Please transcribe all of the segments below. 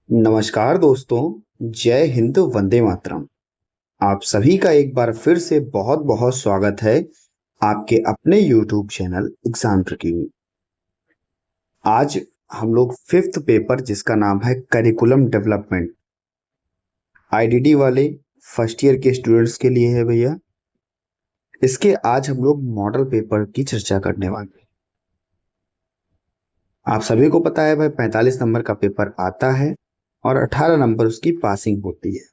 नमस्कार दोस्तों। जय हिंद, वंदे मातरम। आप सभी का एक बार फिर से बहुत बहुत स्वागत है आपके अपने YouTube चैनल एग्जाम ट्रिकी में। आज हम लोग फिफ्थ पेपर जिसका नाम है करिकुलम डेवलपमेंट, आईडीडी वाले फर्स्ट ईयर के स्टूडेंट्स के लिए है भैया। इसके आज हम लोग मॉडल पेपर की चर्चा करने वाले हैं। आप सभी को पता है भाई 45 नंबर का पेपर आता है और 18 नंबर उसकी पासिंग होती है।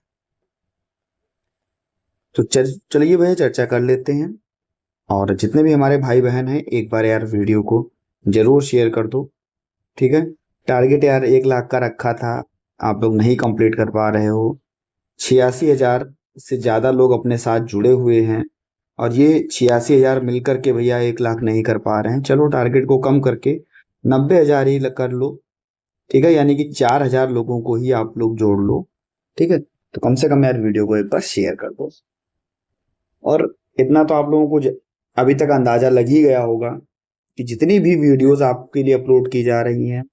तो चलिए भैया चर्चा कर लेते हैं। और जितने भी हमारे भाई बहन हैं एक बार यार वीडियो को जरूर शेयर कर दो, ठीक है। टारगेट यार 1 लाख का रखा था, आप लोग नहीं कंप्लीट कर पा रहे हो। 86,000 से ज़्यादा लोग अपने साथ जुड़े हुए हैं और ये 86,000 मिलकर के भैया 1 लाख नहीं कर पा रहे हैं। चलो टारगेट को कम करके 90,000 ही कर लो, ठीक है। यानी कि 4,000 लोगों को ही आप लोग जोड़ लो, ठीक है। तो कम से कम यार वीडियो को एक बार शेयर कर दो। और इतना तो आप लोगों को अभी तक अंदाजा लग ही गया होगा कि जितनी भी वीडियोस आपके लिए अपलोड की जा रही हैं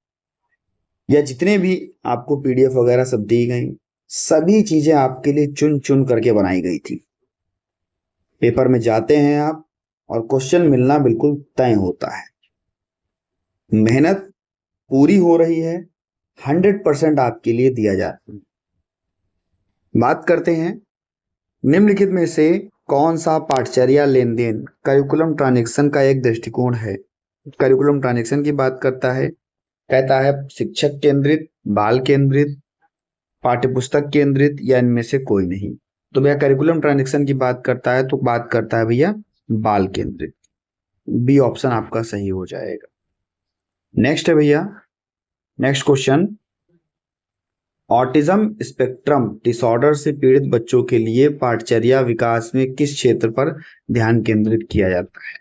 या जितने भी आपको पीडीएफ वगैरह सब दी गई, सभी चीजें आपके लिए चुन चुन करके बनाई गई थी। पेपर में जाते हैं आप और क्वेश्चन मिलना बिल्कुल तय होता है। मेहनत पूरी हो रही है, 100% आपके लिए दिया जाता है। बात करते हैं निम्नलिखित में से कौन सा पाठचर्या लेन देन करिकुलम ट्रांजैक्शन का एक दृष्टिकोण है। करिकुलम ट्रांजैक्शन की बात करता है, कहता है शिक्षक केंद्रित, बाल केंद्रित, पाठ्यपुस्तक केंद्रित या इनमें से कोई नहीं। तो भैया करिकुलम ट्रांजैक्शन की बात करता है तो बात करता है भैया बाल केंद्रित। बी ऑप्शन आपका सही हो जाएगा। नेक्स्ट है भैया, next question, autism spectrum disorder से पीड़ित बच्चों के लिए पाठचर्या विकास में किस क्षेत्र पर ध्यान केंद्रित किया जाता है।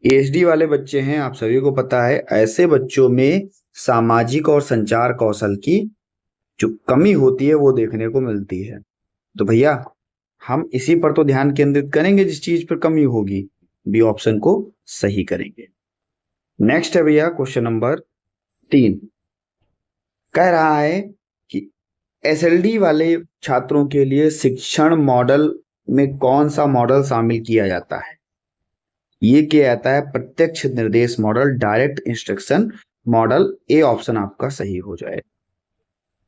एएसडी वाले बच्चे हैं, आप सभी को पता है ऐसे बच्चों में सामाजिक और संचार कौशल की जो कमी होती है वो देखने को मिलती है। तो भैया हम इसी पर तो ध्यान केंद्रित करेंगे जिस चीज पर कमी होगी, बी ऑप्शन को सही करेंगे। नेक्स्ट है भैया क्वेश्चन नंबर 3, कह रहा है कि एसएलडी वाले छात्रों के लिए शिक्षण मॉडल में कौन सा मॉडल शामिल किया जाता है। ये किया जाता है प्रत्यक्ष निर्देश model, direct instruction model. A option आपका सही हो जाए।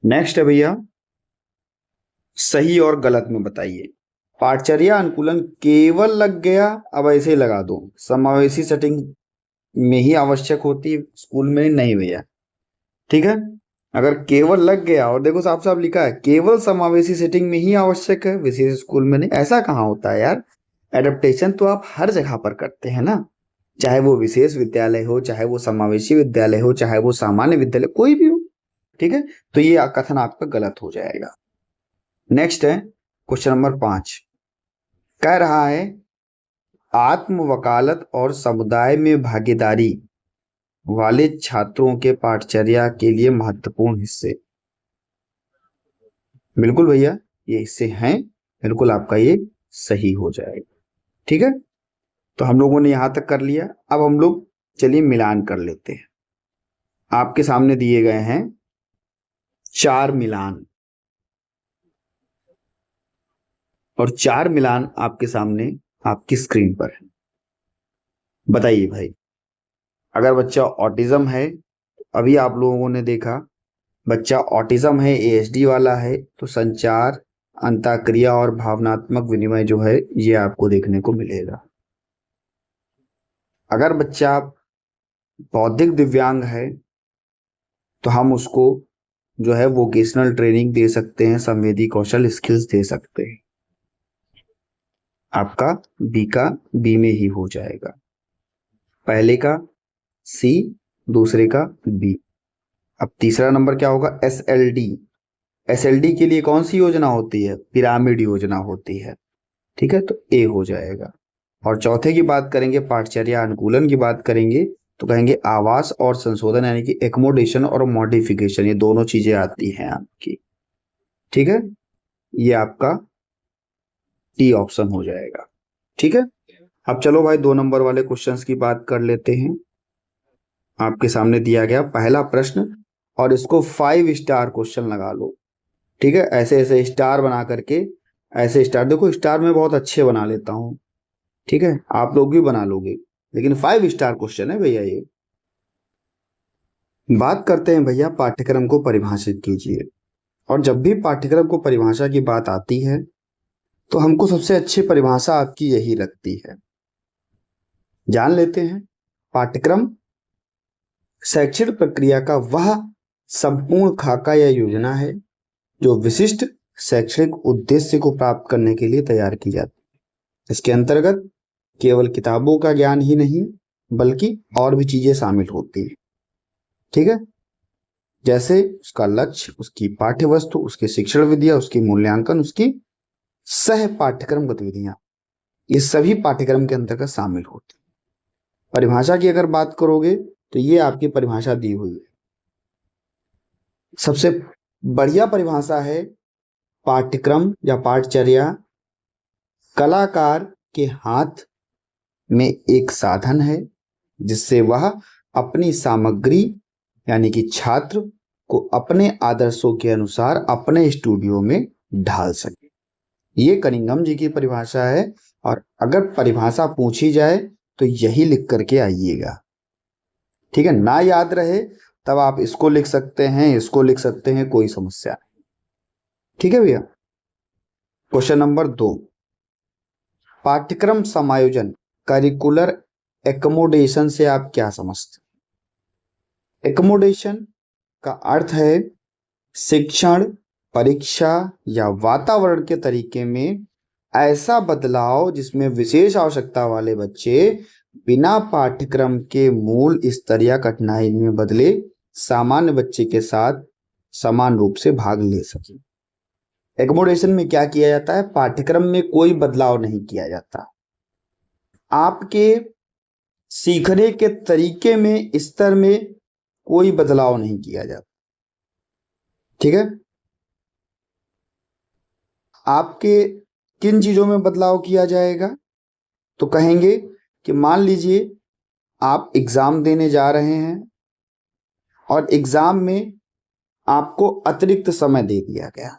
नेक्स्ट है भैया, सही और गलत में बताइए। पाठचर्या अनुकूलन केवल लग गया, अब ऐसे ही लगा दो, समावेशी सेटिंग में ही आवश्यक होती है, स्कूल में नहीं भैया, ठीक है। अगर केवल लग गया और देखो साफ साफ लिखा है केवल समावेशी सेटिंग में ही आवश्यक है, विशेष स्कूल में नहीं, ऐसा कहाँ होता है यार। एडेप्टेशन तो आप हर जगह पर करते हैं ना, चाहे वो विशेष विद्यालय हो, चाहे वो समावेशी विद्यालय हो, चाहे वो सामान्य विद्यालय, कोई भी हो, ठीक है। तो ये कथन आपका गलत हो जाएगा। नेक्स्ट है क्वेश्चन नंबर 5, कह रहा है आत्म वकालत और समुदाय में भागीदारी वाले छात्रों के पाठचर्या के लिए महत्वपूर्ण हिस्से। बिल्कुल भैया ये हिस्से हैं, बिल्कुल आपका ये सही हो जाएगा, ठीक है। तो हम लोगों ने यहां तक कर लिया, अब हम लोग चलिए मिलान कर लेते हैं। आपके सामने दिए गए हैं 4 मिलान और 4 मिलान आपके सामने आपकी स्क्रीन पर है। बताइए भाई, अगर बच्चा ऑटिज्म है, अभी आप लोगों ने देखा बच्चा ऑटिज्म है, एएसडी वाला है, तो संचार, अंतःक्रिया और भावनात्मक विनिमय जो है ये आपको देखने को मिलेगा। अगर बच्चा बौद्धिक दिव्यांग है तो हम उसको जो है वोकेशनल ट्रेनिंग दे सकते हैं, संवेदी कौशल स्किल्स दे सकते हैं। आपका बी का बी में ही हो जाएगा, पहले का सी, दूसरे का बी। अब तीसरा नंबर क्या होगा, एसएलडी। एसएलडी के लिए कौन सी योजना होती है, पिरामिड योजना होती है, ठीक है, तो ए हो जाएगा। और चौथे की बात करेंगे, पाठचर्या अनुकूलन की बात करेंगे तो कहेंगे आवास और संशोधन, यानी कि एकोमोडेशन और मॉडिफिकेशन, ये दोनों चीजें आती हैं आपकी, ठीक है। ये आपका टी ऑप्शन हो जाएगा, ठीक है। अब चलो भाई 2 नंबर वाले क्वेश्चंस की बात कर लेते हैं। आपके सामने दिया गया पहला प्रश्न, और इसको 5 स्टार क्वेश्चन लगा लो। ठीक है, ऐसे ऐसे स्टार बना करके, ऐसे स्टार, देखो स्टार मैं बहुत अच्छे बना लेता हूँ, ठीक है, आप लोग भी बना लोगे, लेकिन 5 स्टार क्वेश्चन है भैया ये। बात करते हैं भैया, पाठ्यक्रम को परिभाषित कीजिए। और जब भी पाठ्यक्रम को परिभाषा की बात आती है तो हमको सबसे अच्छी परिभाषा आपकी यही लगती है। जान लेते हैं, पाठ्यक्रम शैक्षणिक प्रक्रिया का वह संपूर्ण खाका या योजना है जो विशिष्ट शैक्षणिक उद्देश्य को प्राप्त करने के लिए तैयार की जाती है। इसके अंतर्गत केवल किताबों का ज्ञान ही नहीं बल्कि और भी चीजें शामिल होती हैं। ठीक है, जैसे उसका लक्ष्य, उसकी पाठ्य वस्तु, उसकी शिक्षण विधियां, उसकी मूल्यांकन, उसकी सह पाठ्यक्रम गतिविधियां, ये सभी पाठ्यक्रम के अंतर्गत शामिल होती हैं। परिभाषा की अगर बात करोगे तो ये आपकी परिभाषा दी हुई है। सबसे बढ़िया परिभाषा है, पाठ्यक्रम या पाठचर्या कलाकार के हाथ में एक साधन है जिससे वह अपनी सामग्री यानी कि छात्र को अपने आदर्शों के अनुसार अपने स्टूडियो में ढाल सके। ये कनिंघम जी की परिभाषा है, और अगर परिभाषा पूछी जाए तो यही लिख करके आइएगा। ठीक है, ना याद रहे तब आप इसको लिख सकते हैं, इसको लिख सकते हैं, कोई समस्या नहीं। ठीक है भैया। क्वेश्चन नंबर 2, पाठ्यक्रम समायोजन करिकुलर एकोमोडेशन से आप क्या समझते हैं? एकोमोडेशन का अर्थ है शिक्षण, परीक्षा या वातावरण के तरीके में ऐसा बदलाव जिसमें विशेष आवश्यकता वाले बच्चे बिना पाठ्यक्रम के मूल स्तर या कठिनाई में बदले सामान्य बच्चे के साथ समान रूप से भाग ले सके। एकोमोडेशन में क्या किया जाता है? पाठ्यक्रम में कोई बदलाव नहीं किया जाता, आपके सीखने के तरीके में, स्तर में कोई बदलाव नहीं किया जाता। ठीक है, आपके किन चीजों में बदलाव किया जाएगा? तो कहेंगे कि मान लीजिए आप एग्जाम देने जा रहे हैं और एग्जाम में आपको अतिरिक्त समय दे दिया गया।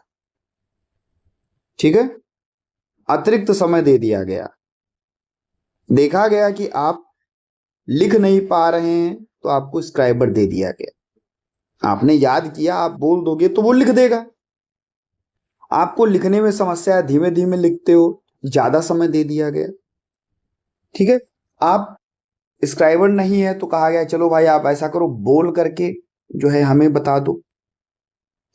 ठीक है, अतिरिक्त समय दे दिया गया, देखा गया कि आप लिख नहीं पा रहे हैं तो आपको स्क्राइबर दे दिया गया। आपने याद किया, आप बोल दोगे तो वो लिख देगा। आपको लिखने में समस्या है, धीमे धीमे लिखते हो, ज्यादा समय दे दिया गया। ठीक है, आप स्क्राइबर नहीं है तो कहा गया चलो भाई आप ऐसा करो, बोल करके जो है हमें बता दो।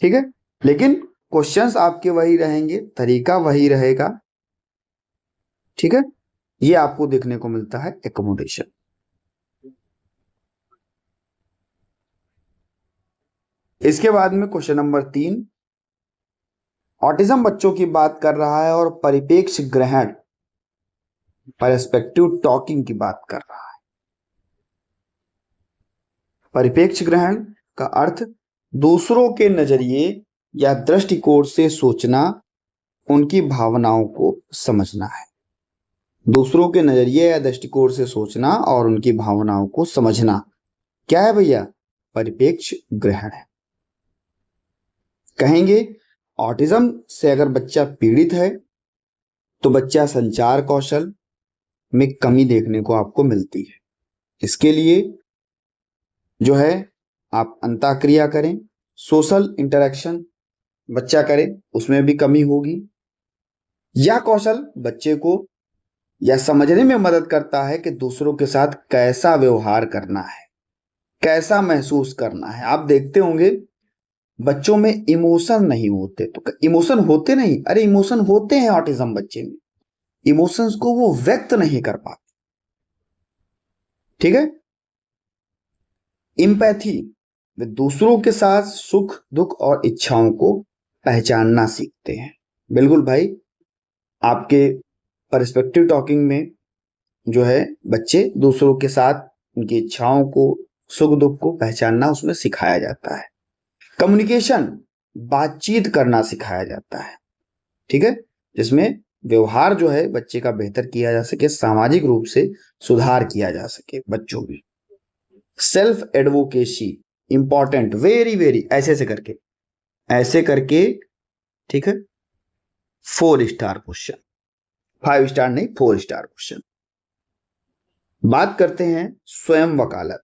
ठीक है, लेकिन क्वेश्चंस आपके वही रहेंगे, तरीका वही रहेगा। ठीक है, ये आपको देखने को मिलता है एकोमोडेशन। इसके बाद में क्वेश्चन नंबर 3, ऑटिज्म बच्चों की बात कर रहा है और परिपेक्ष ग्रहण, पर्सपेक्टिव टॉकिंग की बात कर रहा है। परिपेक्ष ग्रहण का अर्थ दूसरों के नजरिए या दृष्टिकोण से सोचना, उनकी भावनाओं को समझना है। दूसरों के नजरिए या दृष्टिकोण से सोचना और उनकी भावनाओं को समझना क्या है भैया? परिपेक्ष ग्रहण है। कहेंगे ऑटिज्म से अगर बच्चा पीड़ित है तो बच्चा संचार कौशल में कमी देखने को आपको मिलती है। इसके लिए जो है आप अंतःक्रिया करें, सोशल इंटरेक्शन बच्चा करे, उसमें भी कमी होगी। यह कौशल बच्चे को यह समझने में मदद करता है कि दूसरों के साथ कैसा व्यवहार करना है, कैसा महसूस करना है। आप देखते होंगे बच्चों में इमोशन नहीं होते, तो इमोशन होते नहीं, अरे इमोशन होते हैं ऑटिज्म बच्चे में, इमोशंस को वो व्यक्त नहीं कर पाते। ठीक है, एम्पैथी, वे दूसरों के साथ सुख दुख और इच्छाओं को पहचानना सीखते हैं। बिल्कुल भाई, आपके पर्सपेक्टिव टॉकिंग में जो है बच्चे दूसरों के साथ उनकी इच्छाओं को, सुख दुख को पहचानना उसमें सिखाया जाता है। कम्युनिकेशन, बातचीत करना सिखाया जाता है। ठीक है, जिसमें व्यवहार जो है बच्चे का बेहतर किया जा सके, सामाजिक रूप से सुधार किया जा सके बच्चों में। Self advocacy important, very very, ऐसे करके, ठीक है, 4 स्टार क्वेश्चन, 5 स्टार नहीं, 4 स्टार क्वेश्चन। बात करते हैं स्वयं वकालत।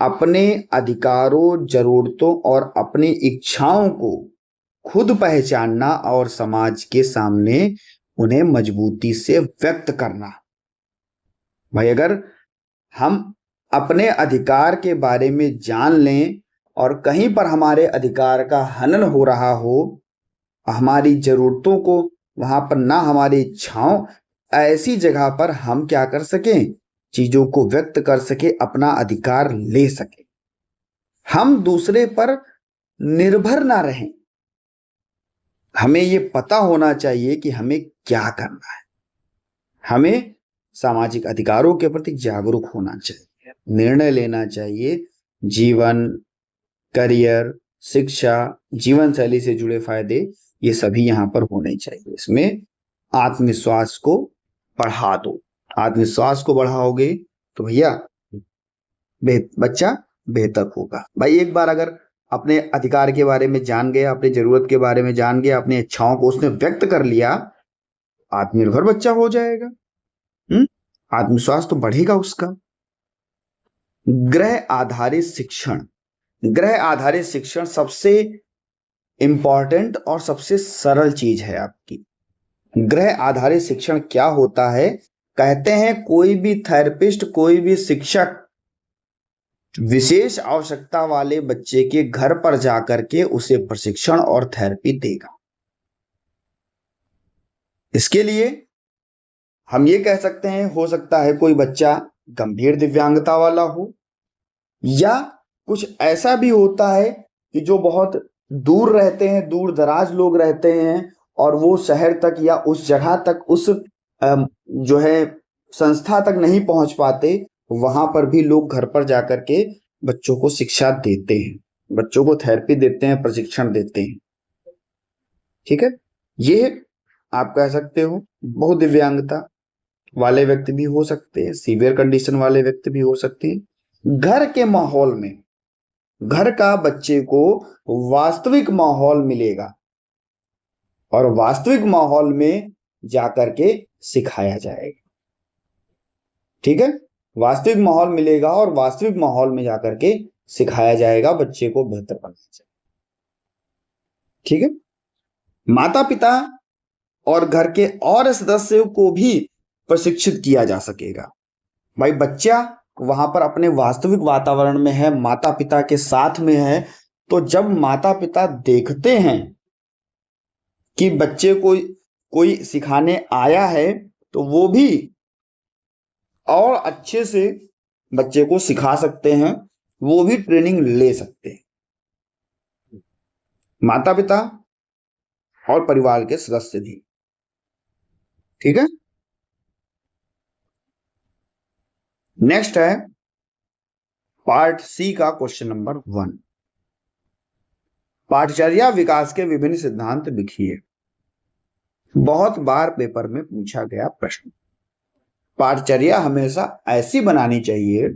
अपने अधिकारों, जरूरतों और अपनी इच्छाओं को खुद पहचानना और समाज के सामने उन्हें मजबूती से व्यक्त करना। भाई अगर हम अपने अधिकार के बारे में जान लें और कहीं पर हमारे अधिकार का हनन हो रहा हो, हमारी जरूरतों को वहां पर ना, हमारी इच्छाओं, ऐसी जगह पर हम क्या कर सकें, चीजों को व्यक्त कर सके, अपना अधिकार ले सके, हम दूसरे पर निर्भर ना रहें। हमें ये पता होना चाहिए कि हमें क्या करना है। हमें सामाजिक अधिकारों के प्रति जागरूक होना चाहिए, निर्णय लेना चाहिए। जीवन, करियर, शिक्षा, जीवन शैली से जुड़े फायदे, ये सभी यहां पर होने चाहिए। इसमें आत्मविश्वास को बढ़ा दो। आत्मविश्वास को बढ़ाओगे तो भैया बच्चा बेहतर होगा। भाई एक बार अगर अपने अधिकार के बारे में जान गया, अपनी जरूरत के बारे में जान गया, अपनी इच्छाओं को उसने व्यक्त कर लिया, आत्मनिर्भर बच्चा हो जाएगा। आत्मविश्वास तो बढ़ेगा उसका। ग्रह आधारित शिक्षण। ग्रह आधारित शिक्षण सबसे इंपॉर्टेंट और सबसे सरल चीज है आपकी। ग्रह आधारित शिक्षण क्या होता है? कहते हैं कोई भी थेरेपिस्ट, कोई भी शिक्षक विशेष आवश्यकता वाले बच्चे के घर पर जाकर के उसे प्रशिक्षण और थेरेपी देगा। इसके लिए हम ये कह सकते हैं, हो सकता है कोई बच्चा गंभीर दिव्यांगता वाला हो, या कुछ ऐसा भी होता है कि जो बहुत दूर रहते हैं, दूर दराज लोग रहते हैं और वो शहर तक या उस जगह तक, उस जो है संस्था तक नहीं पहुंच पाते। वहां पर भी लोग घर पर जाकर के बच्चों को शिक्षा देते हैं, बच्चों को थेरेपी देते हैं, प्रशिक्षण देते हैं। ठीक है, ये आप कह सकते हो बहुत दिव्यांगता वाले व्यक्ति भी हो सकते हैं, सीवियर कंडीशन वाले व्यक्ति भी हो सकते हैं। घर के माहौल में, घर का बच्चे को वास्तविक माहौल मिलेगा और वास्तविक माहौल में जाकर के सिखाया जाएगा। ठीक है, वास्तविक माहौल मिलेगा और वास्तविक माहौल में जाकर के सिखाया जाएगा, बच्चे को बेहतर बनाया जाएगा। ठीक है, माता पिता और घर के और सदस्यों को भी प्रशिक्षित किया जा सकेगा। भाई बच्चा वहां पर अपने वास्तविक वातावरण में है, माता पिता के साथ में है, तो जब माता पिता देखते हैं कि बच्चे को कोई सिखाने आया है, तो वो भी और अच्छे से बच्चे को सिखा सकते हैं, वो भी ट्रेनिंग ले सकते हैं, माता पिता और परिवार के सदस्य भी। ठीक है, नेक्स्ट है पार्ट सी का क्वेश्चन नंबर 1। पाठचर्या विकास के विभिन्न सिद्धांत लिखिए। बहुत बार पेपर में पूछा गया प्रश्न। पाठचर्या हमेशा ऐसी बनानी चाहिए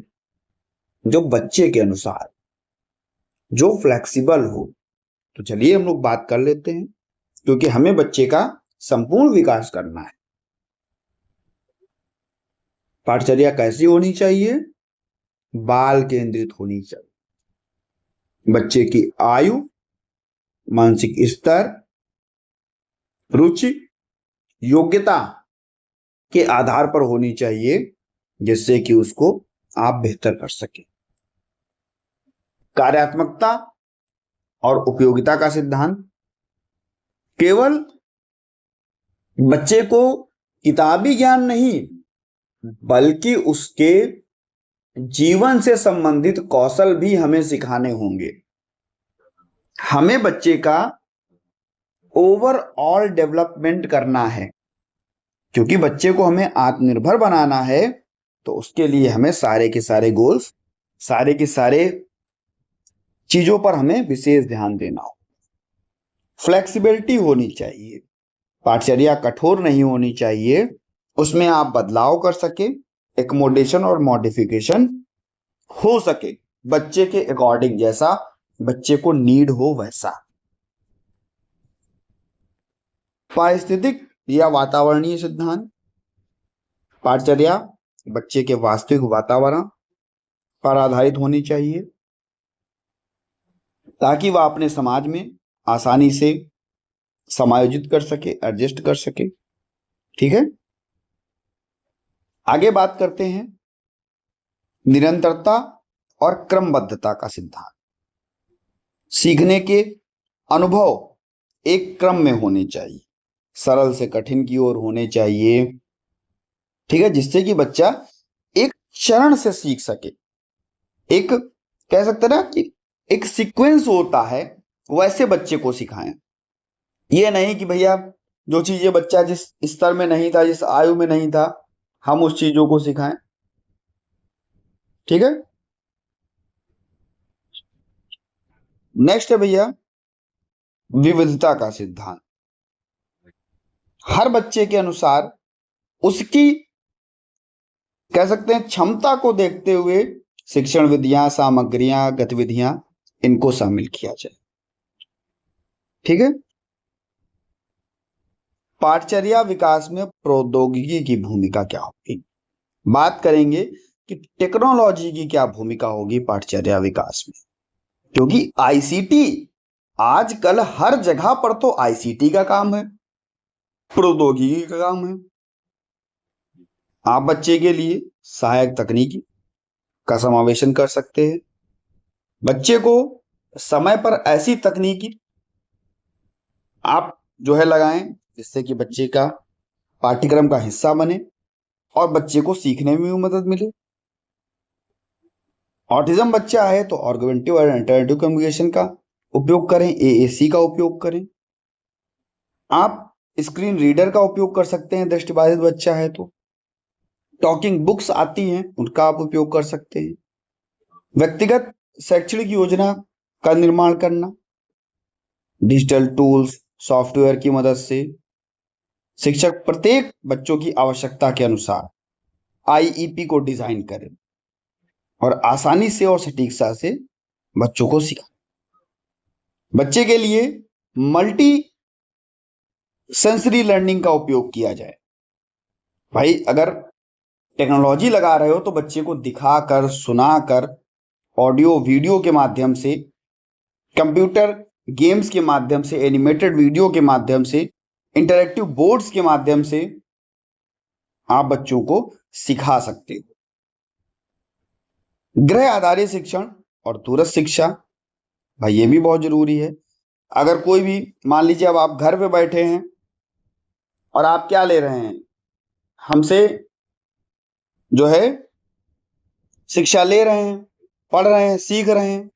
जो बच्चे के अनुसार, जो फ्लेक्सिबल हो। तो चलिए हम लोग बात कर लेते हैं, क्योंकि हमें बच्चे का संपूर्ण विकास करना है। पाठचर्या कैसी होनी चाहिए? बाल केंद्रित होनी चाहिए। बच्चे की आयु, मानसिक स्तर, रुचि, योग्यता के आधार पर होनी चाहिए, जिससे कि उसको आप बेहतर कर सके। कार्यात्मकता और उपयोगिता का सिद्धांत। केवल बच्चे को किताबी ज्ञान नहीं, बल्कि उसके जीवन से संबंधित कौशल भी हमें सिखाने होंगे। हमें बच्चे का ओवरऑल डेवलपमेंट करना है, क्योंकि बच्चे को हमें आत्मनिर्भर बनाना है। तो उसके लिए हमें सारे के सारे गोल्स, सारे के सारे चीजों पर हमें विशेष ध्यान देना हो। फ्लेक्सिबिलिटी होनी चाहिए, पाठचर्या कठोर नहीं होनी चाहिए, उसमें आप बदलाव कर सके, एकोमोडेशन और मॉडिफिकेशन हो सके। बच्चे के अकॉर्डिंग, जैसा बच्चे को नीड हो वैसा। पारिस्थितिक या वातावरणीय सिद्धांत, पाठचर्या बच्चे के वास्तविक वातावरण पर आधारित होनी चाहिए ताकि वह अपने समाज में आसानी से समायोजित कर सके, एडजस्ट कर सके। ठीक है, आगे बात करते हैं निरंतरता और क्रमबद्धता का सिद्धांत। सीखने के अनुभव एक क्रम में होने चाहिए, सरल से कठिन की ओर होने चाहिए। ठीक है, जिससे कि बच्चा एक चरण से सीख सके, एक कह सकते ना कि एक सीक्वेंस होता है, वैसे बच्चे को सिखाएं। ये नहीं कि भैया जो चीजें बच्चा जिस स्तर में नहीं था, जिस आयु में नहीं था, हम उस चीजों को सिखाएं। ठीक है, नेक्स्ट है भैया विविधता का सिद्धांत। हर बच्चे के अनुसार उसकी कह सकते हैं क्षमता को देखते हुए शिक्षण विधियां, सामग्रियां, गतिविधियां इनको शामिल किया जाए। ठीक है, पाठचर्या विकास में प्रौद्योगिकी की भूमिका क्या होगी। बात करेंगे कि टेक्नोलॉजी की क्या भूमिका होगी पाठचर्या विकास में, क्योंकि आईसीटी आजकल हर जगह पर तो आईसीटी का काम है, प्रौद्योगिकी का काम है। आप बच्चे के लिए सहायक तकनीकी का समावेशन कर सकते हैं। बच्चे को समय पर ऐसी तकनीकी आप जो है लगाएं जिससे कि बच्चे का पाठ्यक्रम का हिस्सा बने और बच्चे को सीखने में भी मदद मिले। ऑटिज्म बच्चा है तो ऑर्गुमेंटिव और अल्टरनेटिव कम्युनिकेशन का उपयोग करें, एएसी का उपयोग करें। आप स्क्रीन रीडर का उपयोग कर सकते हैं, दृष्टिबाधित बच्चा है तो। टॉकिंग बुक्स आती हैं, उनका आप उपयोग कर सकते हैं। व्यक्तिगत शैक्षणिक योजना का निर्माण करना, डिजिटल टूल्स, सॉफ्टवेयर की मदद से शिक्षक प्रत्येक बच्चों की आवश्यकता के अनुसार आईईपी को डिजाइन करें और आसानी से और सटीकता से बच्चों को सिखाएं। बच्चे के लिए मल्टी सेंसरी लर्निंग का उपयोग किया जाए। भाई अगर टेक्नोलॉजी लगा रहे हो तो बच्चे को दिखाकर, सुनाकर, ऑडियो वीडियो के माध्यम से, कंप्यूटर गेम्स के माध्यम से, एनिमेटेड वीडियो के माध्यम से, इंटरैक्टिव बोर्ड्स के माध्यम से आप बच्चों को सिखा सकते हो। गृह आधारित शिक्षण और दूरस्थ शिक्षा, भाई ये भी बहुत जरूरी है। अगर कोई भी मान लीजिए अब आप घर पे बैठे हैं और आप क्या ले रहे हैं, हमसे जो है शिक्षा ले रहे हैं, पढ़ रहे हैं, सीख रहे हैं।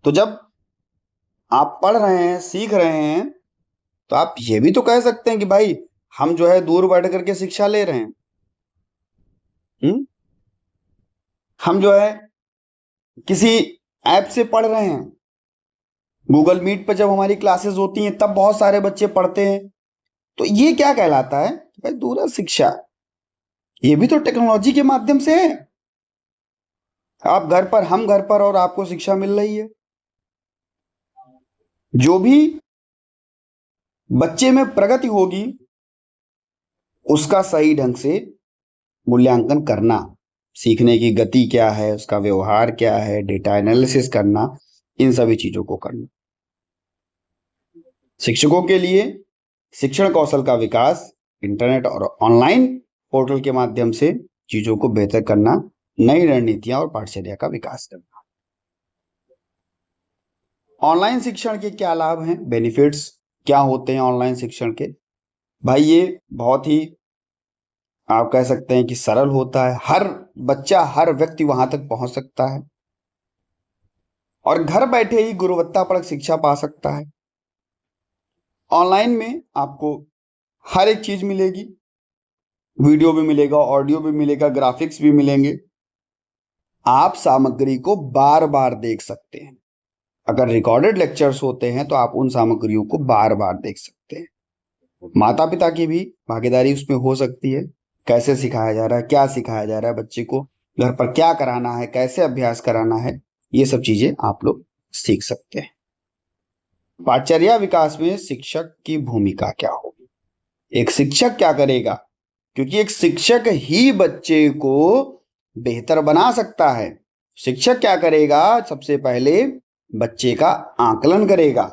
तो जब आप पढ़ रहे हैं, सीख रहे हैं, तो आप ये भी तो कह सकते हैं कि भाई हम जो है दूर बैठ करके शिक्षा ले रहे हैं। हम जो है किसी ऐप से पढ़ रहे हैं। गूगल मीट पर जब हमारी क्लासेस होती हैं तब बहुत सारे बच्चे पढ़ते हैं। तो ये क्या कहलाता है भाई? दूरस्थ शिक्षा। ये भी तो टेक्नोलॉजी के माध्यम से है। आप घर पर, हम घर पर, और आपको शिक्षा मिल रही है। जो भी बच्चे में प्रगति होगी उसका सही ढंग से मूल्यांकन करना, सीखने की गति क्या है, उसका व्यवहार क्या है, डेटा एनालिसिस करना, इन सभी चीजों को करना। शिक्षकों के लिए शिक्षण कौशल का विकास इंटरनेट और ऑनलाइन पोर्टल के माध्यम से चीजों को बेहतर करना, नई रणनीतियां और पाठचर्या का विकास करना। ऑनलाइन शिक्षण के क्या लाभ हैं, बेनिफिट्स क्या होते हैं ऑनलाइन शिक्षण के? भाई ये बहुत ही आप कह सकते हैं कि सरल होता है। हर बच्चा, हर व्यक्ति वहां तक पहुंच सकता है और घर बैठे ही गुणवत्तापूर्ण शिक्षा पा सकता है। ऑनलाइन में आपको हर एक चीज मिलेगी, वीडियो भी मिलेगा, ऑडियो भी मिलेगा, ग्राफिक्स भी मिलेंगे। आप सामग्री को बार बार देख सकते हैं। अगर रिकॉर्डेड लेक्चर्स होते हैं तो आप उन सामग्रियों को बार बार देख सकते हैं। माता पिता की भी भागीदारी उसमें हो सकती है। कैसे सिखाया जा रहा है, क्या सिखाया जा रहा है बच्चे को, घर पर क्या कराना है, कैसे अभ्यास कराना है, ये सब चीजें आप लोग सीख सकते हैं। पाठचर्या विकास में शिक्षक की भूमिका क्या होगी? एक शिक्षक क्या करेगा? क्योंकि एक शिक्षक ही बच्चे को बेहतर बना सकता है। शिक्षक क्या करेगा? सबसे पहले बच्चे का आकलन करेगा,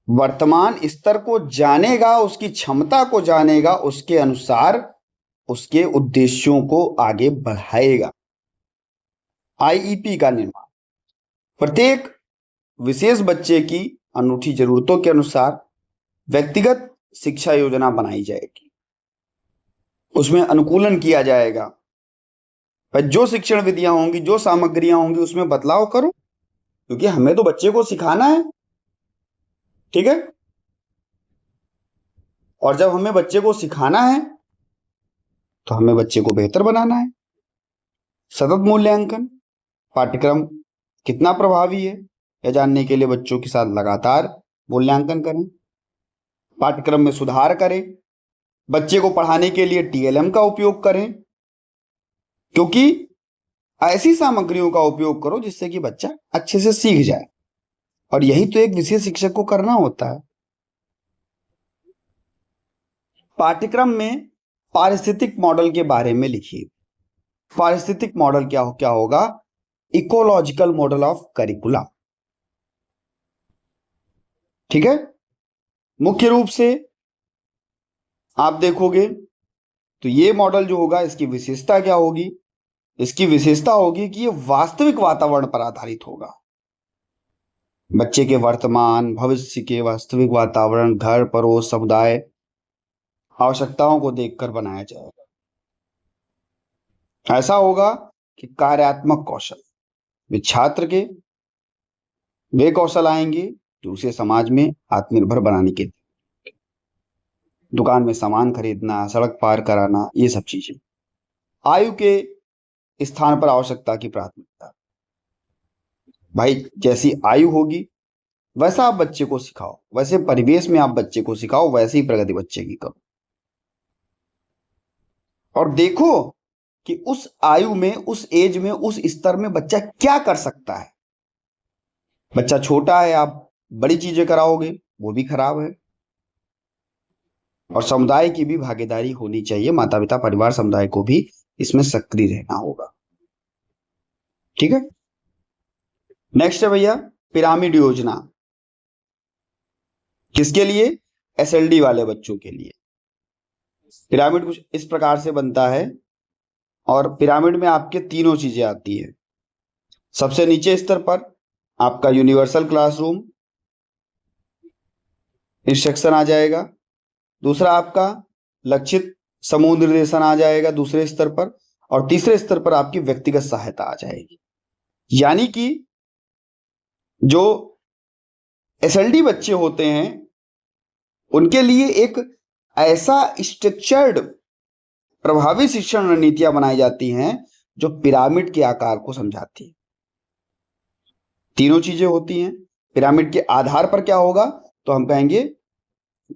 वर्तमान स्तर को जानेगा, उसकी क्षमता को जानेगा, उसके अनुसार उसके उद्देश्यों को आगे बढ़ाएगा। आईईपी का निर्माण, प्रत्येक विशेष बच्चे की अनूठी जरूरतों के अनुसार व्यक्तिगत शिक्षा योजना बनाई जाएगी, उसमें अनुकूलन किया जाएगा। पर जो शिक्षण विधियां होंगी, जो सामग्रियां होंगी, उसमें बदलाव करो, क्योंकि हमें तो बच्चे को सिखाना है। ठीक है, और जब हमें बच्चे को सिखाना है तो हमें बच्चे को बेहतर बनाना है। सतत मूल्यांकन, पाठ्यक्रम कितना प्रभावी है यह जानने के लिए बच्चों के साथ लगातार मूल्यांकन करें, पाठ्यक्रम में सुधार करें, बच्चे को पढ़ाने के लिए टीएलएम का उपयोग करें, क्योंकि ऐसी सामग्रियों का उपयोग करो जिससे कि बच्चा अच्छे से सीख जाए, और यही तो एक विशेष शिक्षक को करना होता है। पाठ्यक्रम में पारिस्थितिक मॉडल के बारे में लिखिए। पारिस्थितिक मॉडल क्या होगा? Ecological model of करिकुला। ठीक है, मुख्य रूप से आप देखोगे तो ये मॉडल जो होगा, इसकी विशेषता क्या होगी? इसकी विशेषता होगी कि ये वास्तविक वातावरण पर आधारित होगा। बच्चे के वर्तमान भविष्य के वास्तविक वातावरण, घर, पड़ोस, समुदाय, आवश्यकताओं को देखकर बनाया जाएगा। ऐसा होगा कि कार्यात्मक कौशल, वे छात्र के वे कौशल आएंगे जो उसे समाज में आत्मनिर्भर बनाने के, दुकान में सामान खरीदना, सड़क पार कराना, ये सब चीजें। आयु के स्थान पर आवश्यकता की प्राथमिकता, भाई जैसी आयु होगी वैसा आप बच्चे को सिखाओ, वैसे परिवेश में आप बच्चे को सिखाओ, वैसे ही प्रगति बच्चे की करो, और देखो कि उस आयु में, उस एज में, उस स्तर में बच्चा क्या कर सकता है। बच्चा छोटा है, आप बड़ी चीजें कराओगे, वो भी खराब है। और समुदाय की भी भागीदारी होनी चाहिए, माता पिता, परिवार, समुदाय को भी इसमें सक्रिय रहना होगा। ठीक है, नेक्स्ट है भैया पिरामिड योजना। किसके लिए? एसएलडी वाले बच्चों के लिए। पिरामिड कुछ इस प्रकार से बनता है, और पिरामिड में आपके तीनों चीजें आती है। सबसे नीचे स्तर पर आपका यूनिवर्सल क्लासरूम इंस्ट्रक्शन आ जाएगा, दूसरा आपका लक्षित समूह निर्देशन आ जाएगा दूसरे स्तर पर, और तीसरे स्तर पर आपकी व्यक्तिगत सहायता आ जाएगी। यानी कि जो एसएलडी बच्चे होते हैं उनके लिए एक ऐसा स्ट्रक्चर्ड प्रभावी शिक्षण रणनीतियां बनाई जाती हैं जो पिरामिड के आकार को समझाती है। तीनों चीजें होती हैं। पिरामिड के आधार पर क्या होगा? तो हम कहेंगे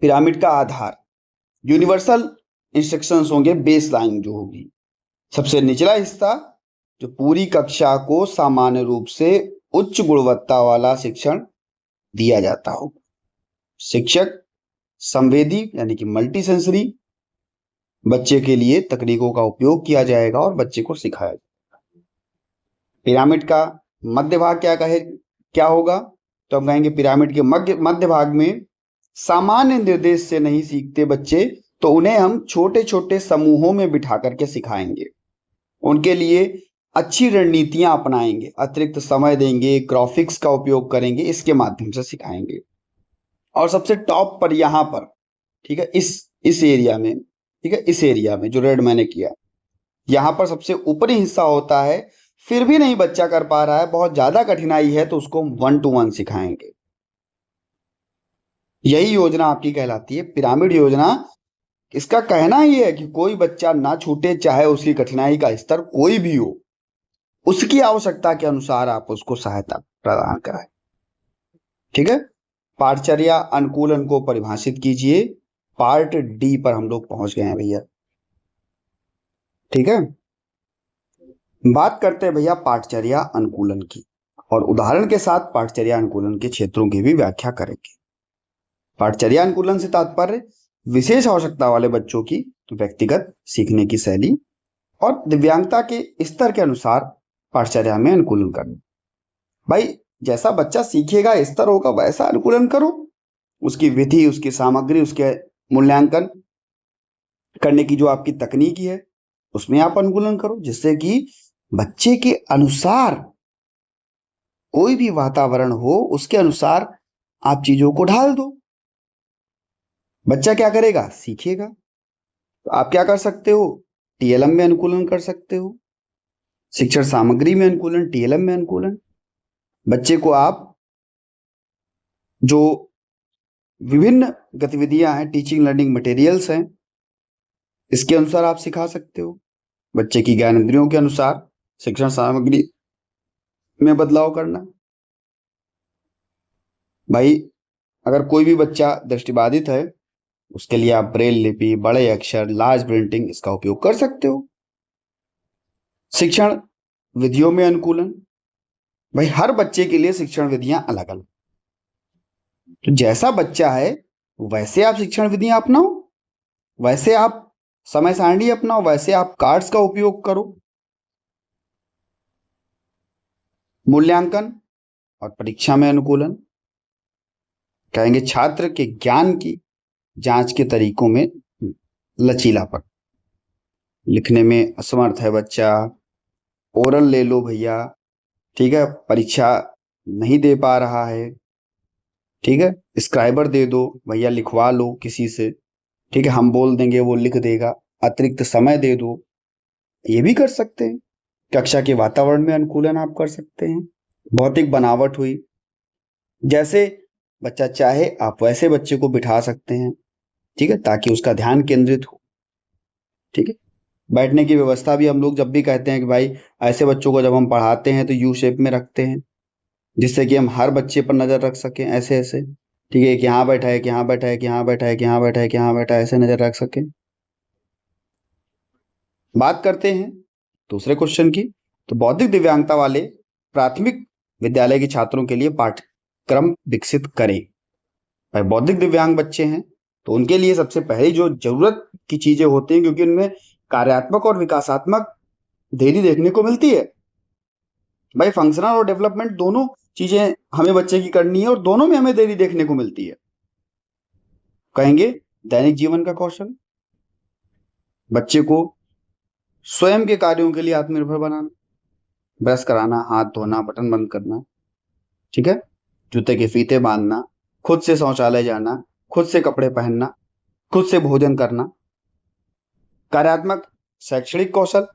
पिरामिड का आधार यूनिवर्सल इंस्ट्रक्शंस होंगे, बेस लाइन जो होगी। सबसे निचला हिस्सा जो पूरी कक्षा को सामान्य रूप से उच्च गुणवत्ता वाला शिक्षण दिया जाता हो। शिक्षक संवेदी यानी कि मल्टी सेंसरी बच्चे के लिए तकनीकों का उपयोग किया जाएगा और बच्चे को सिखाया जाएगा। पिरामिड का मध्य भाग क्या होगा? तो हम कहेंगे पिरामिड के मध्य भाग में सामान्य निर्देश से नहीं सीखते बच्चे, तो उन्हें हम छोटे छोटे समूहों में बिठा करके सिखाएंगे, उनके लिए अच्छी रणनीतियां अपनाएंगे, अतिरिक्त समय देंगे, ग्राफिक्स का उपयोग करेंगे, इसके माध्यम से सिखाएंगे। और सबसे टॉप पर यहाँ पर, ठीक है, इस एरिया में, ठीक है, इस एरिया में जो रेड मैंने किया, यहाँ पर सबसे ऊपरी हिस्सा होता है। फिर भी नहीं बच्चा कर पा रहा है, बहुत ज्यादा कठिनाई है, तो उसको 1-to-1 सिखाएंगे। यही योजना आपकी कहलाती है पिरामिड योजना। इसका कहना ही है कि कोई बच्चा ना छूटे, चाहे उसकी कठिनाई का स्तर कोई भी हो, उसकी आवश्यकता के अनुसार आप उसको सहायता प्रदान कराएं। ठीक है, पाठचर्या अनुकूलन को परिभाषित कीजिए। पार्ट डी पर हम लोग पहुंच गए हैं भैया। ठीक है, बात करते हैं भैया पाठचर्या अनुकूलन की, और उदाहरण के साथ पाठचर्या अनुकूलन के क्षेत्रों की भी व्याख्या करेंगे। पाठचर्या अनुकूलन से तात्पर्य विशेष आवश्यकता वाले बच्चों की व्यक्तिगत सीखने की शैली और दिव्यांगता के स्तर के अनुसार पाठचर्या में अनुकूलन करना। भाई जैसा बच्चा सीखेगा, स्तर होगा, वैसा अनुकूलन करो। उसकी विधि, उसकी सामग्री, उसके मूल्यांकन करने की जो आपकी तकनीकी है उसमें आप अनुकूलन करो, जिससे कि बच्चे के अनुसार कोई भी वातावरण हो उसके अनुसार आप चीजों को ढाल दो। बच्चा क्या करेगा? सीखेगा। तो आप क्या कर सकते हो? टीएलएम में अनुकूलन कर सकते हो। शिक्षण सामग्री में अनुकूलन, टीएलएम में अनुकूलन। बच्चे को आप जो विभिन्न गतिविधियां हैं, टीचिंग लर्निंग मटेरियल्स हैं, इसके अनुसार आप सिखा सकते हो। बच्चे की ज्ञान इंद्रियों के अनुसार शिक्षण सामग्री में बदलाव करना। भाई अगर कोई भी बच्चा दृष्टिबाधित है, उसके लिए आप ब्रेल लिपि, बड़े अक्षर, लार्ज प्रिंटिंग इसका उपयोग कर सकते हो। शिक्षण विधियों में अनुकूलन। भाई हर बच्चे के लिए शिक्षण विधियां अलग अलग, तो जैसा बच्चा है वैसे आप शिक्षण विधियां अपनाओ, वैसे आप समय सारणी अपनाओ, वैसे आप कार्ड्स का उपयोग करो। मूल्यांकन और परीक्षा में अनुकूलन। कहेंगे छात्र के ज्ञान की जांच के तरीकों में लचीलापन। लिखने में असमर्थ है बच्चा, ओरल ले लो भैया, ठीक है, परीक्षा नहीं दे पा रहा है, ठीक है, स्क्राइबर दे दो भैया, लिखवा लो किसी से, ठीक है, हम बोल देंगे वो लिख देगा, अतिरिक्त समय दे दो, ये भी कर सकते हैं। कक्षा के वातावरण में अनुकूलन आप कर सकते हैं। भौतिक बनावट हुई, जैसे बच्चा चाहे आप वैसे बच्चे को बिठा सकते हैं, ठीक है, ताकि उसका ध्यान केंद्रित हो। ठीक है, बैठने की व्यवस्था भी हम लोग जब भी कहते हैं कि भाई ऐसे बच्चों को जब हम पढ़ाते हैं तो यू शेप में रखते हैं, जिससे कि हम हर बच्चे पर नजर रख सकें, ऐसे ऐसे, ठीक है, कि यहाँ बैठा है, कि यहाँ बैठा है, कि यहाँ बैठा है, कि यहाँ बैठा है, कि यहाँ बैठा है, ऐसे नजर रख सकें। बात करते हैं दूसरे क्वेश्चन की। तो बौद्धिक दिव्यांगता वाले प्राथमिक विद्यालय के छात्रों के लिए पाठ्यक्रम विकसित करें। भाई बौद्धिक दिव्यांग बच्चे हैं तो उनके लिए सबसे पहले जो जरूरत की चीजें होती हैं, क्योंकि उनमें कार्यात्मक और विकासात्मक देरी देखने को मिलती है। भाई फंक्शनल और डेवलपमेंट दोनों चीजें हमें बच्चे की करनी है और दोनों में हमें देरी देखने को मिलती है। कहेंगे दैनिक जीवन का कौशल, बच्चे को स्वयं के कार्यों के लिए आत्मनिर्भर बनाना, ब्रश कराना, हाथ धोना, बटन बंद करना, ठीक है, जूते के फीते बांधना, खुद से शौचालय जाना, खुद से कपड़े पहनना, खुद से भोजन करना। कार्यात्मक शैक्षणिक कौशल,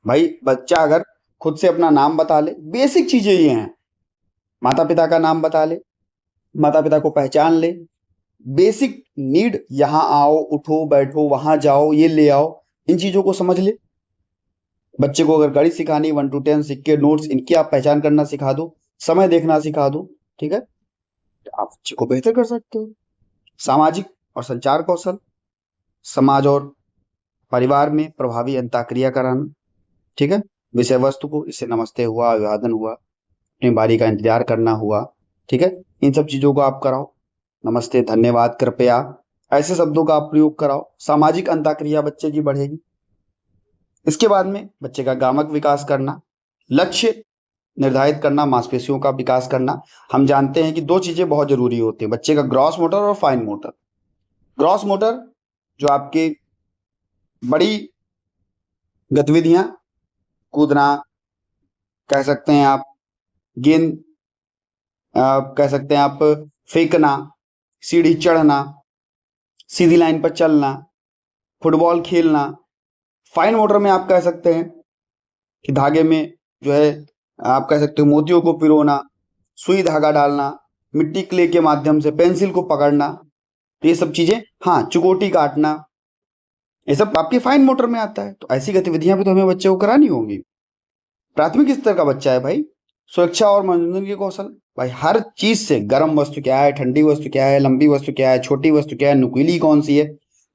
भाई बच्चा अगर खुद से अपना नाम बता ले, बेसिक चीजें ये हैं, माता पिता का नाम बता ले, माता पिता को पहचान ले, बेसिक नीड, यहां आओ, उठो, बैठो, वहां जाओ, ये ले आओ, इन चीजों को समझ ले। बच्चे को अगर गणित सिखानी, 1 to 10 सिक्के, नोट्स, इनकी आप पहचान करना सिखा दो, समय देखना सिखा दो, ठीक है, तो आप बच्चे को बेहतर कर सकते हो। सामाजिक और संचार कौशल, समाज और परिवार में प्रभावी अंतःक्रिया कराना, ठीक है, विषय वस्तु को, इससे नमस्ते हुआ, अभिवादन हुआ, अपनी बारी का इंतजार करना हुआ, ठीक है, इन सब चीजों को आप कराओ। नमस्ते, धन्यवाद, कृपया, ऐसे शब्दों का आप प्रयोग कराओ। सामाजिक अंतःक्रिया बच्चे की बढ़ेगी। इसके बाद में बच्चे का गामक विकास करना, लक्ष्य निर्धारित करना, मांसपेशियों का विकास करना। हम जानते हैं कि 2 चीजें बहुत जरूरी होती है बच्चे का, ग्रॉस मोटर और फाइन मोटर। ग्रॉस मोटर जो आपके बड़ी गतिविधियां, कूदना कह सकते हैं आप, गेंद कह सकते हैं आप, फेंकना, सीढ़ी चढ़ना, सीधी लाइन पर चलना, फुटबॉल खेलना। फाइन मोटर में आप कह सकते हैं कि धागे में जो है आप कह सकते हो मोतियों को पिरोना, सुई धागा डालना, मिट्टी क्ले के माध्यम से पेंसिल को पकड़ना, ये सब चीजें, हाँ, चुकोटी काटना, ये सब आपके फाइन मोटर में आता है। तो ऐसी गतिविधियां भी तो हमें बच्चे को करानी होंगी। प्राथमिक स्तर का बच्चा है भाई, सुरक्षा और मनोरंजन के कौशल, भाई हर चीज से, गर्म वस्तु क्या है, ठंडी वस्तु क्या है, लंबी वस्तु क्या है, छोटी वस्तु क्या है, नुकीली कौन सी है,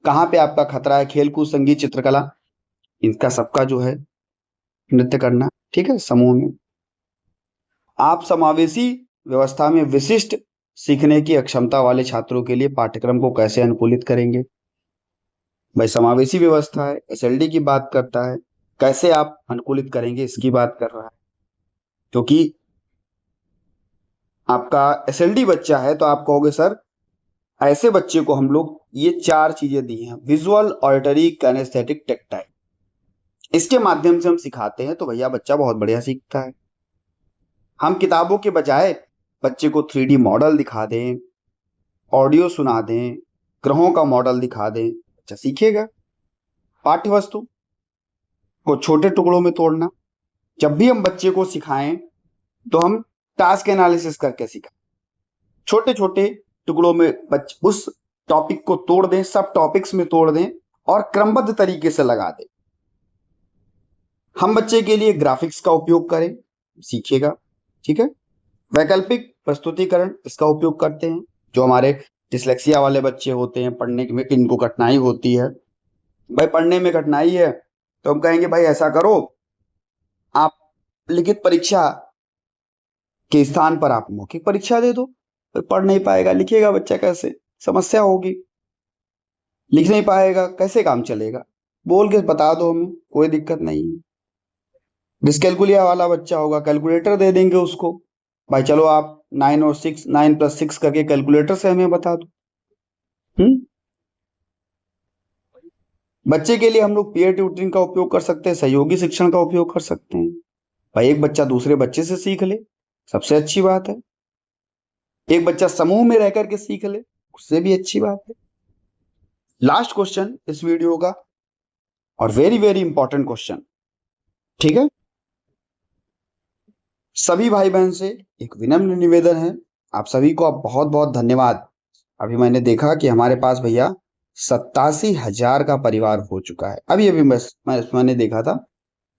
कहाँ पे आपका खतरा है, खेलकूद, संगीत, चित्रकला, इनका सबका जो है नृत्य करना, ठीक है, समूह में। आप समावेशी व्यवस्था में विशिष्ट सीखने की अक्षमता वाले छात्रों के लिए पाठ्यक्रम को कैसे अनुकूलित करेंगे? भाई समावेशी व्यवस्था है, एसएलडी की बात करता है, कैसे आप अनुकूलित करेंगे इसकी बात कर रहा है। क्योंकि आपका एसएलडी बच्चा है तो आप कहोगे सर ऐसे बच्चे को हम लोग ये 4 चीजें दी हैं, विजुअल, ऑडिटरी, काइनेस्थेटिक, टेक्टाइल, इसके माध्यम से हम सिखाते हैं तो भैया बच्चा बहुत बढ़िया सीखता है। हम किताबों के बजाय बच्चे को 3D मॉडल दिखा दें, ऑडियो सुना दें, ग्रहों का मॉडल दिखा दें, बच्चा सीखेगा। पाठ्य वस्तु को छोटे टुकड़ों में तोड़ना, जब भी हम बच्चे को सिखाएं तो हम टास्क एनालिसिस करके सिखाएं, छोटे छोटे टुकड़ों में उस टॉपिक को तोड़ दें, सब टॉपिक्स में तोड़ दें और क्रमबद्ध तरीके से लगा दें। हम बच्चे के लिए ग्राफिक्स का उपयोग करें, सीखेगा, ठीक है। वैकल्पिक प्रस्तुतिकरण इसका उपयोग करते हैं, जो हमारे डिसलेक्सिया वाले बच्चे होते हैं, पढ़ने में इनको कठिनाई होती है, भाई पढ़ने में कठिनाई है तो हम कहेंगे भाई ऐसा करो, आप लिखित परीक्षा के स्थान पर आप मौखिक परीक्षा दे दो। तो पढ़ नहीं पाएगा, लिखेगा बच्चा कैसे, समस्या होगी, लिख नहीं पाएगा, कैसे काम चलेगा, बोल के बता दो हमें, कोई दिक्कत नहीं है। डिस्कैलकुलिया वाला बच्चा होगा, कैलकुलेटर दे देंगे उसको, भाई चलो आप 9 और 6, 9 + 6 करके कैलकुलेटर से हमें बता दो। बच्चे के लिए हम लोग पीयर ट्यूटरिंग का उपयोग कर सकते हैं, सहयोगी शिक्षण का उपयोग कर सकते हैं, भाई एक बच्चा दूसरे बच्चे से सीख ले, सबसे अच्छी बात है। एक बच्चा समूह में रह करके सीख ले, उससे भी अच्छी बात है। लास्ट क्वेश्चन इस वीडियो का और वेरी वेरी इंपॉर्टेंट क्वेश्चन, ठीक है। सभी भाई बहन से एक विनम्र निवेदन है, आप सभी को आप बहुत बहुत धन्यवाद। अभी मैंने देखा कि हमारे पास भैया 87,000 का परिवार हो चुका है। अभी मैंने देखा था,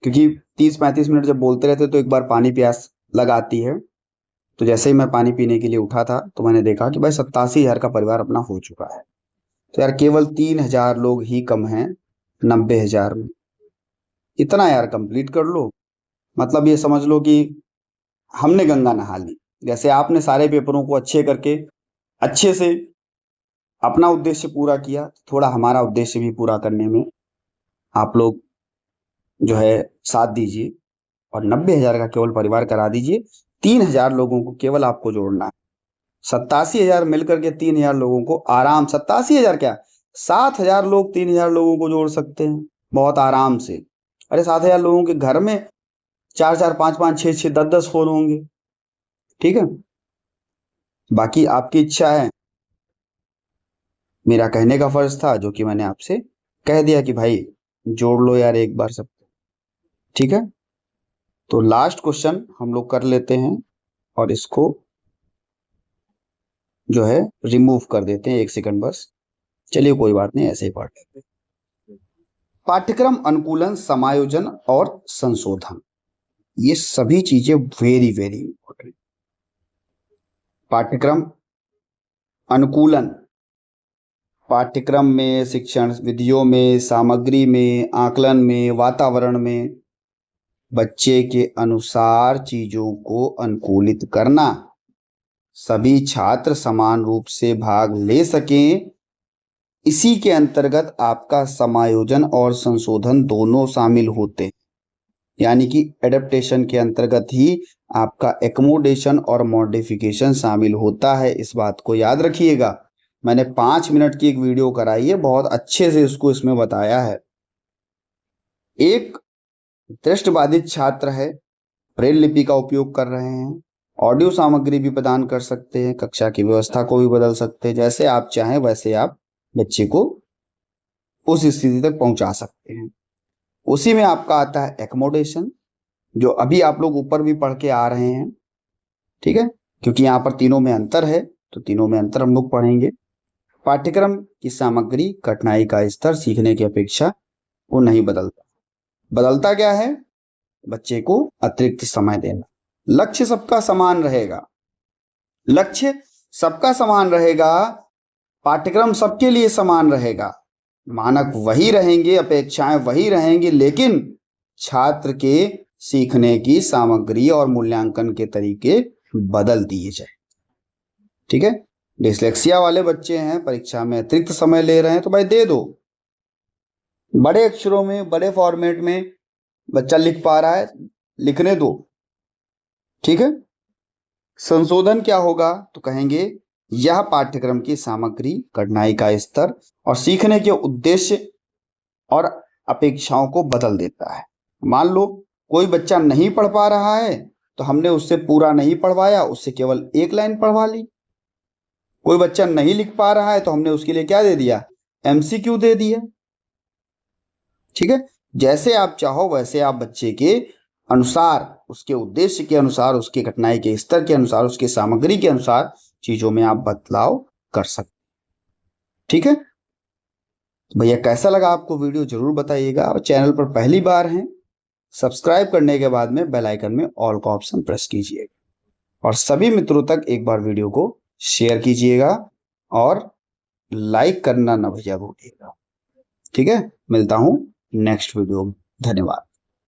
क्योंकि 30-35 मिनट जब बोलते रहते तो एक बार पानी प्यास लगाती है, तो जैसे ही मैं पानी पीने के लिए उठा था तो मैंने देखा कि भाई 87,000 का परिवार अपना हो चुका है। तो यार केवल 3,000 लोग ही कम हैं 90,000 में, इतना यार कंप्लीट कर लो, मतलब ये समझ लो कि हमने गंगा नहा ली। जैसे आपने सारे पेपरों को अच्छे करके अच्छे से अपना उद्देश्य पूरा किया, थोड़ा हमारा उद्देश्य भी पूरा करने में आप लोग जो है साथ दीजिए और 90,000 का केवल परिवार करा दीजिए। 3,000 लोगों को केवल आपको जोड़ना है, 87,000 मिलकर के 3,000 लोगों को आराम, 87,000 क्या 7,000 लोग 3,000 लोगों को जोड़ सकते हैं बहुत आराम से। अरे 7,000 लोगों के घर में 4-4, 5-5, 6-6, 10-10 फोन होंगे, ठीक है। बाकी आपकी इच्छा है, मेरा कहने का फर्ज था जो कि मैंने आपसे कह दिया कि भाई जोड़ लो यार एक बार सब, ठीक है। तो लास्ट क्वेश्चन हम लोग कर लेते हैं और इसको जो है रिमूव कर देते हैं, 1 सेकंड बस, चलिए कोई बात नहीं, ऐसे ही पढ़ लेते हैं। पाठ्यक्रम अनुकूलन, समायोजन और संशोधन, ये सभी चीजें वेरी वेरी इंपॉर्टेंट। पाठ्यक्रम अनुकूलन, पाठ्यक्रम में, शिक्षण विधियों में, सामग्री में, आकलन में, वातावरण में बच्चे के अनुसार चीजों को अनुकूलित करना, सभी छात्र समान रूप से भाग ले सकें, इसी के अंतर्गत आपका समायोजन और संशोधन दोनों शामिल होते हैं। यानी कि एडेप्टेशन के अंतर्गत ही आपका एकोमोडेशन और मॉडिफिकेशन शामिल होता है, इस बात को याद रखिएगा। मैंने 5 मिनट की एक वीडियो कराई है, बहुत अच्छे से इसको इसमें बताया है। एक दृष्टिबाधित छात्र है, ब्रेल लिपि का उपयोग कर रहे हैं, ऑडियो सामग्री भी प्रदान कर सकते हैं, कक्षा की व्यवस्था को भी बदल सकते हैं, जैसे आप चाहें वैसे आप बच्चे को उस स्थिति तक पहुंचा सकते हैं। उसी में आपका आता है एकोमोडेशन, जो अभी आप लोग ऊपर भी पढ़ के आ रहे हैं, ठीक है, क्योंकि यहाँ पर तीनों में अंतर है तो तीनों में अंतर हम लोग पढ़ेंगे। पाठ्यक्रम की सामग्री, कठिनाई का स्तर सीखने की अपेक्षा वो नहीं बदलता। बदलता क्या है, बच्चे को अतिरिक्त समय देना। लक्ष्य सबका समान रहेगा, लक्ष्य सबका समान रहेगा, पाठ्यक्रम सबके लिए समान रहेगा, मानक वही रहेंगे, अपेक्षाएं वही रहेंगी, लेकिन छात्र के सीखने की सामग्री और मूल्यांकन के तरीके बदल दिए जाए। ठीक है, डिसलेक्सिया वाले बच्चे हैं, परीक्षा में अतिरिक्त समय ले रहे हैं, तो भाई दे दो, बड़े अक्षरों में, बड़े फॉर्मेट में बच्चा लिख पा रहा है, लिखने दो। ठीक है, संशोधन क्या होगा, तो कहेंगे यह पाठ्यक्रम की सामग्री, कठिनाई का स्तर और सीखने के उद्देश्य और अपेक्षाओं को बदल देता है। मान लो कोई बच्चा नहीं पढ़ पा रहा है तो हमने उससे पूरा नहीं पढ़वाया, उससे केवल एक लाइन पढ़वा ली। कोई बच्चा नहीं लिख पा रहा है तो हमने उसके लिए क्या दे दिया, एमसीक्यू दे दिया। ठीक है, जैसे आप चाहो वैसे आप बच्चे के अनुसार, उसके उद्देश्य के अनुसार, उसके कठिनाई के स्तर के अनुसार, उसके सामग्री के अनुसार चीजों में आप बदलाव कर सकते। ठीक है भैया, कैसा लगा आपको वीडियो जरूर बताइएगा, और चैनल पर पहली बार हैं सब्सक्राइब करने के बाद में बेल आइकन में ऑल का ऑप्शन प्रेस कीजिएगा, और सभी मित्रों तक एक बार वीडियो को शेयर कीजिएगा और लाइक करना ना भैया भूलिएगा। ठीक है, मिलता हूं नेक्स्ट वीडियो में, धन्यवाद।